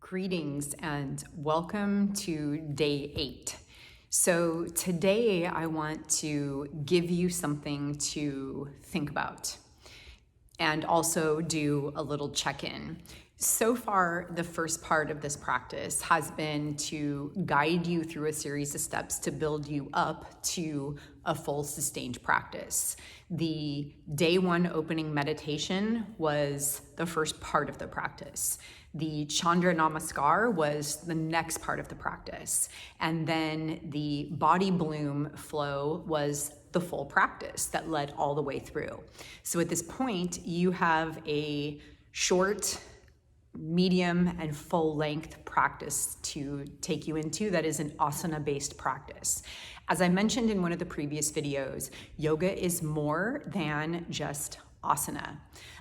Greetings and welcome to day 8. So today I want to give you something to think about and also do a little check-in. So far, the first part of this practice has been to guide you through a series of steps to build you up to a full sustained practice. The day 1 opening meditation was the first part of the practice. The Chandra Namaskar was the next part of the practice. And then the body bloom flow was the full practice that led all the way through. So at this point, you have a short, medium, and full length practice to take you into that is an asana-based practice. As I mentioned in one of the previous videos, yoga is more than just asana.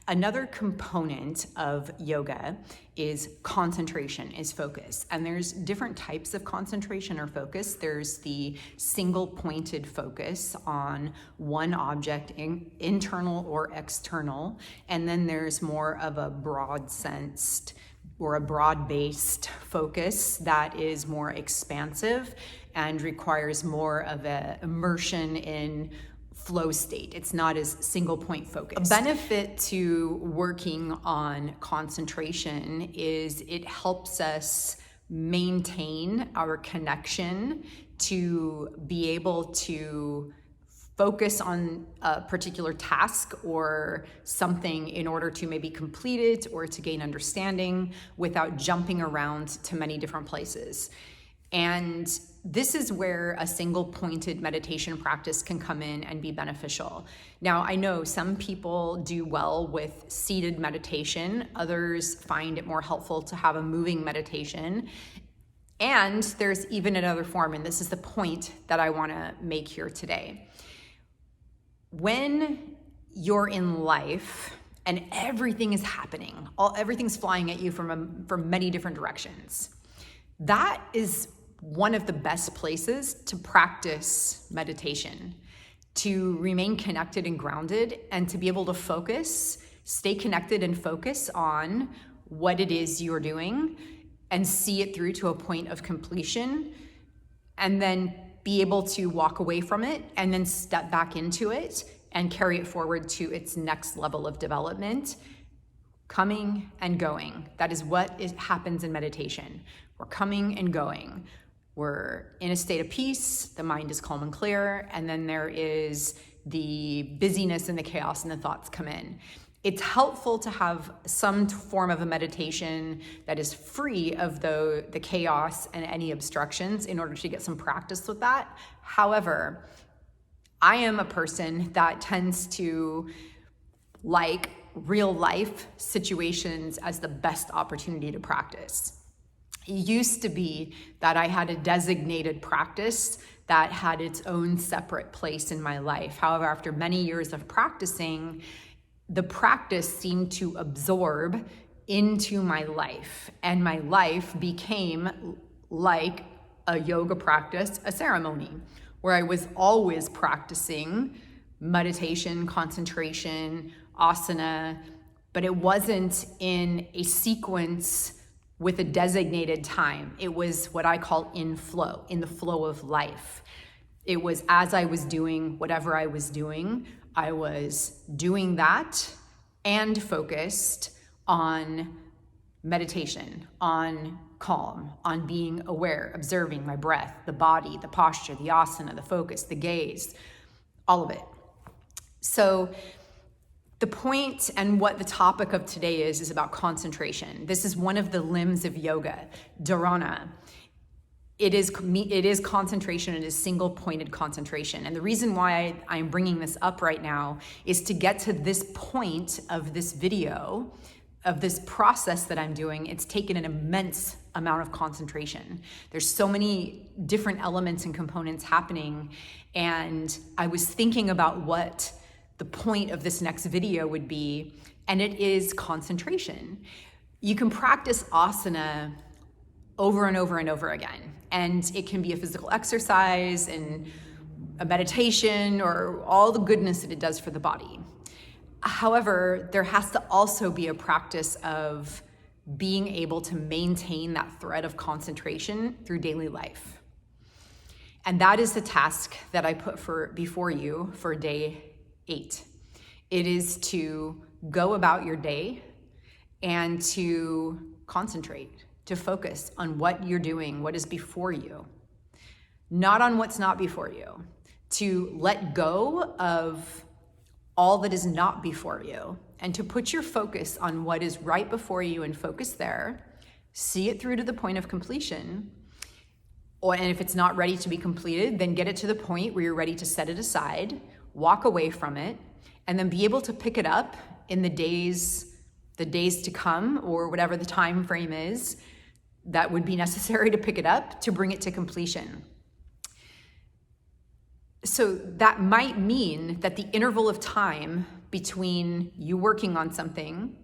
Another component of yoga is concentration, is focus. And there's different types of concentration or focus. There's the single pointed focus on one object, internal or external. And then there's more of a broad sensed or a broad-based focus that is more expansive and requires more of an immersion in flow state. It's not as single point focused. A benefit to working on concentration is it helps us maintain our connection to be able to focus on a particular task or something in order to maybe complete it or to gain understanding without jumping around to many different places. And this is where a single pointed meditation practice can come in and be beneficial. Now, I know some people do well with seated meditation. Others find it more helpful to have a moving meditation. And there's even another form, and this is the point that I want to make here today. When you're in life and everything is happening, everything's flying at you from many different directions, that is one of the best places to practice meditation, to remain connected and grounded, and to be able to focus, stay connected and focus on what it is you're doing and see it through to a point of completion, and then be able to walk away from it and then step back into it and carry it forward to its next level of development, coming and going. That is what happens in meditation. We're coming and going. We're in a state of peace, the mind is calm and clear, and then there is the busyness and the chaos and the thoughts come in. It's helpful to have some form of a meditation that is free of the chaos and any obstructions in order to get some practice with that. However, I am a person that tends to like real life situations as the best opportunity to practice. It used to be that I had a designated practice that had its own separate place in my life. However, after many years of practicing, the practice seemed to absorb into my life, and my life became like a yoga practice, a ceremony, where I was always practicing meditation, concentration, asana, but it wasn't in a sequence with a designated time. It was what I call in the flow of life. It was as I was doing whatever I was doing that and focused on meditation, on calm, on being aware, observing my breath, the body, the posture, the asana, the focus, the gaze, all of it. So the point and what the topic of today is about concentration. This is one of the limbs of yoga, dharana. It is concentration. It is single pointed concentration. And the reason why I'm bringing this up right now is to get to this point of this video, of this process that I'm doing. It's taken an immense amount of concentration. There's so many different elements and components happening. And I was thinking about what the point of this next video would be, and it is concentration. You can practice asana over and over and over again, and it can be a physical exercise and a meditation or all the goodness that it does for the body. However, there has to also be a practice of being able to maintain that thread of concentration through daily life. And that is the task that I put before you for day 8. It is to go about your day and to concentrate, to focus on what you're doing, what is before you, not on what's not before you, to let go of all that is not before you, and to put your focus on what is right before you and focus there, see it through to the point of completion. And if it's not ready to be completed, then get it to the point where you're ready to set it aside, walk away from it, and then be able to pick it up in the days to come, or whatever the time frame is that would be necessary to pick it up to bring it to completion. So that might mean that the interval of time between you working on something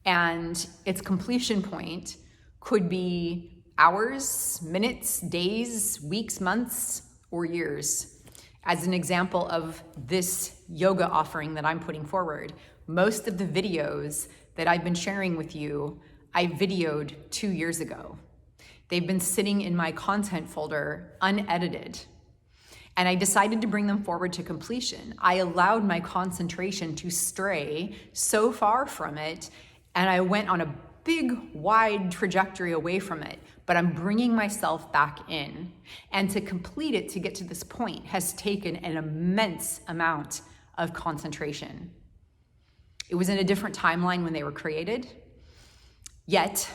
and its completion point could be hours, minutes, days, weeks, months, or years. As an example of this yoga offering that I'm putting forward, most of the videos that I've been sharing with you, I videoed 2 years ago. They've been sitting in my content folder unedited. And I decided to bring them forward to completion. I allowed my concentration to stray so far from it, and I went on a big, wide trajectory away from it, but I'm bringing myself back in. And to complete it, to get to this point, has taken an immense amount of concentration. It was in a different timeline when they were created, yet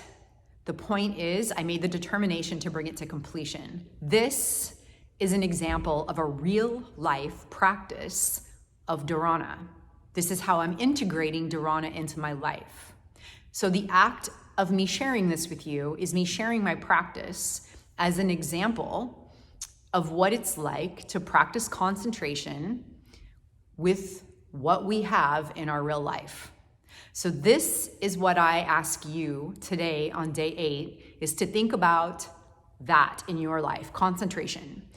the point is I made the determination to bring it to completion. This is an example of a real life practice of Dharana. This is how I'm integrating Dharana into my life. So the act of me sharing this with you is me sharing my practice as an example of what it's like to practice concentration with what we have in our real life. So this is what I ask you today on day 8, is to think about that in your life, concentration.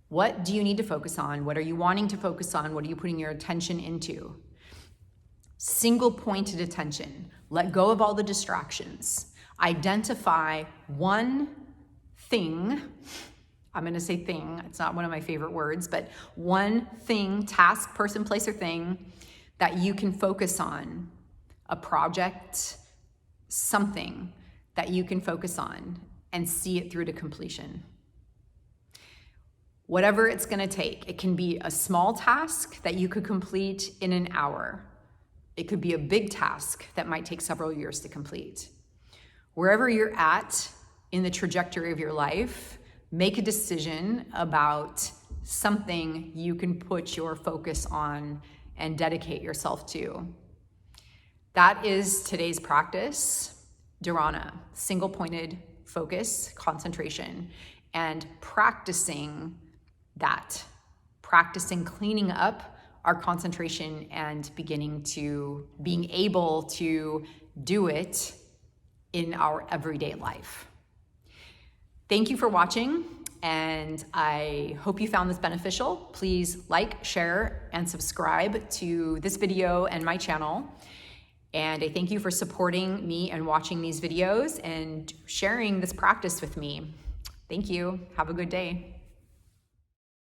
What do you need to focus on? What are you wanting to focus on? What are you putting your attention into? Single pointed attention. Let go of all the distractions. Identify one thing. I'm going to say thing. It's not one of my favorite words, but one thing, task, person, place, or thing that you can focus on. A project, something that you can focus on and see it through to completion. Whatever it's going to take. It can be a small task that you could complete in an hour. It could be a big task that might take several years to complete. Wherever you're at in the trajectory of your life, make a decision about something you can put your focus on and dedicate yourself to. That is today's practice, Dharana, single-pointed focus, concentration, and practicing that, practicing cleaning up our concentration and being able to do it in our everyday life. Thank you for watching, and I hope you found this beneficial. Please like, share, and subscribe to this video and my channel. And I thank you for supporting me and watching these videos and sharing this practice with me. Thank you. Have a good day.